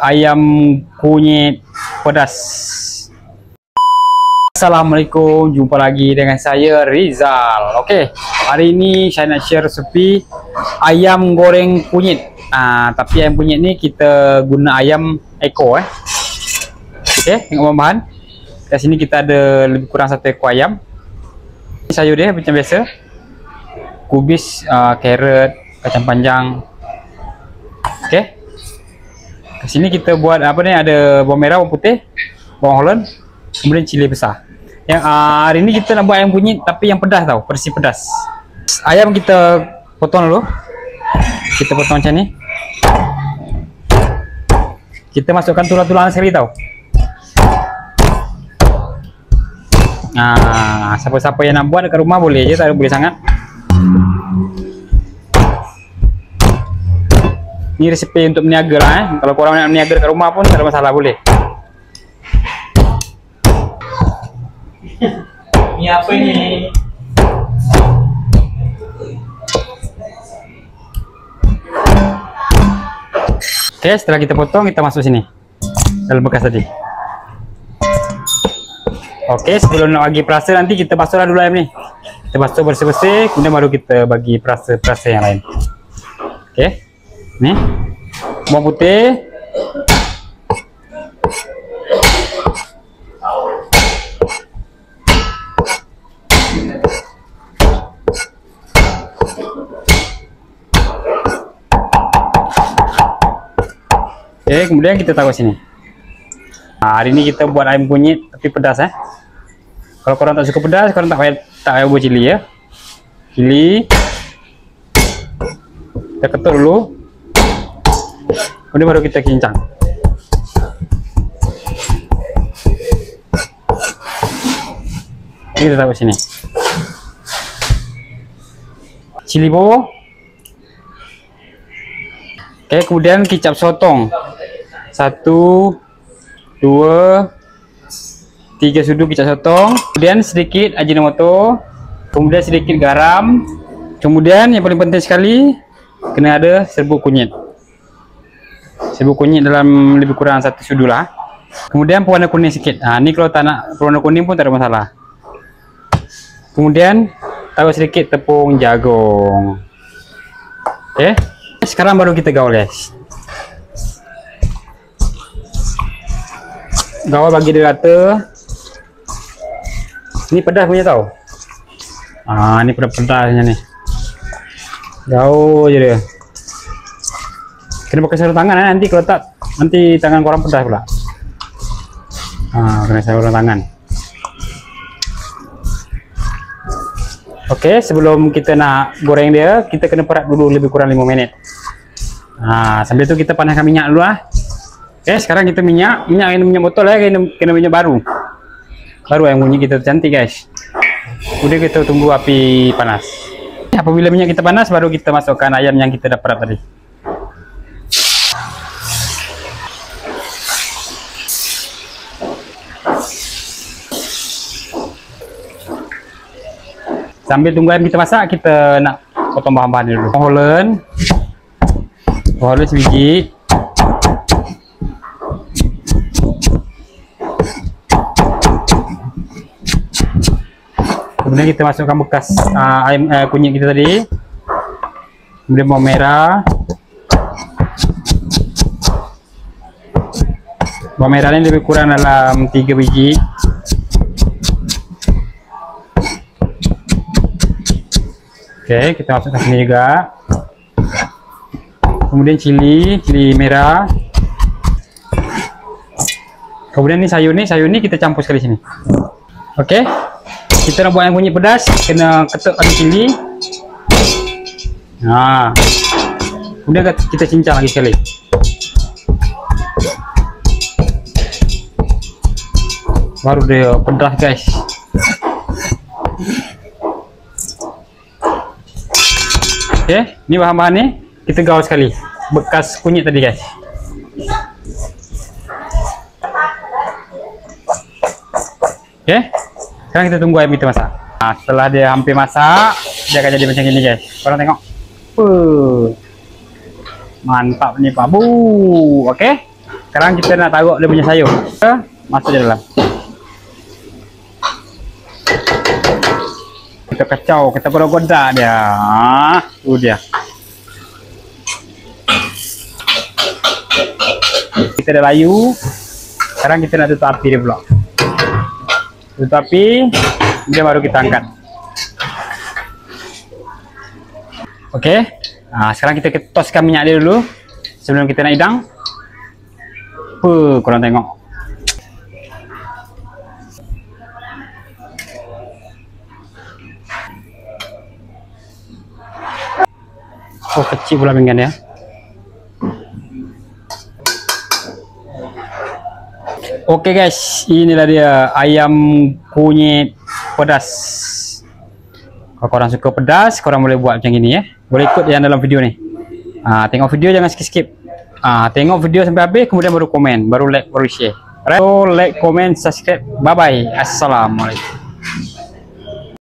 Ayam kunyit pedas. Assalamualaikum, jumpa lagi dengan saya Rizal. Okey, hari ini saya nak share resepi ayam goreng kunyit. Tapi ayam kunyit ni kita guna ayam ekor Okey, tengok bahan-bahan. Kat sini kita ada lebih kurang 1 ekor ayam. Sayur dia macam biasa. Kubis, carrot, kacang panjang. Okey. Kat sini kita buat apa ni, ada bawang merah, bawang putih, bawang holland, kemudian cili besar. Yang hari ni kita nak buat ayam kunyit tapi yang pedas tau, versi pedas. Ayam kita potong dulu. Kita potong macam ni. Kita masukkan tulang-tulang sekali tau. Siapa-siapa yang nak buat dekat rumah boleh je, tak boleh sangat. Ini resepi untuk meniaga lah Kalau korang nak meniaga dekat rumah pun tak ada masalah, boleh. Ni apa ni? Okey, setelah kita potong, kita masuk sini dalam bekas tadi. Okey, sebelum nak bagi perasa nanti kita basuhlah dulu ayam ni. Kita basuh bersih-bersih, kemudian baru kita bagi perasa-perasa yang lain. Okey. Ni bawang putih, oke, kemudian kita taruh sini. Hari ini kita buat ayam kunyit tapi pedas Kalau korang tak suka pedas, korang tak payah buat cili ya. Cili kita ketuk dulu. Kemudian baru kita cincang. Ini kita taruh sini. Cili bawang. Oke, kemudian kicap sotong. 1, 2, 3 sudu kicap sotong. Kemudian sedikit ajinomoto. Kemudian sedikit garam. Kemudian yang paling penting sekali, kena ada serbuk kunyit. Serbuk kunyit dalam lebih kurang 1 sudu lah. Kemudian pewarna kuning sikit. Ni kalau tak nak pewarna kuning pun tak ada masalah. Kemudian taruh sedikit tepung jagung. Okey. Sekarang baru kita gaul guys. Gaul bagi dia rata. Ni pedas punya tau. Ni pedas-pedasnya ni. Gaul je dia. Kena pakai sarung tangan nanti, kalau tak nanti tangan korang pedas pula. Kena sarung tangan. Okey, sebelum kita nak goreng dia, kita kena perat dulu lebih kurang 5 minit. Sambil tu kita panaskan minyak dulu lah. Okey, sekarang kita minyak kena minyak botol kena minyak baru. Baru ayam kunyit kita cantik guys. Kemudian kita tunggu api panas. Apabila minyak kita panas, baru kita masukkan ayam yang kita dah perat tadi. Sambil tunggu ayam kita masak, kita nak potong bahan-bahan dulu. Bawang holland sebiji. Kemudian kita masukkan bekas ayam kunyit kita tadi. Kemudian bawang merah. Bawang merah ni lebih kurang dalam 3 biji. Oke, kita masukkan sini juga. Kemudian cili merah. Kemudian ini sayur ni kita campur sekali sini. Oke, kita nak buat ayam kunyit pedas, kena ketuk lagi cili. Kemudian kita cincang lagi sekali. Baru dia pedas guys. Oke, ini bahan-bahan ni kita gaul sekali bekas kunyit tadi guys. Oke, sekarang kita tunggu ayam kita masak. Setelah dia hampir masak, dia akan jadi macam ini guys. Korang tengok. Mantap nih Pak Bu. Oke. Sekarang kita nak taruh dia punya sayur. Masuk di dalam. Kita kacau, kita goda-goda dia. Itu dia. Kita dah layu. Sekarang kita nak tutup api dia pula. Tutup api, dia baru kita angkat. Oke. Nah, sekarang kita toskan minyak dia dulu sebelum kita nak hidang. Korang tengok. Oh, kecil pula pinggan ya. Oke guys, inilah dia ayam kunyit pedas. Kalau korang suka pedas, korang boleh buat macam ini ya. Boleh ikut yang dalam video ni. Tengok video jangan skip-skip. Tengok video sampai habis, kemudian baru komen, baru like, baru share. So, like, comment, subscribe. Bye bye. Assalamualaikum.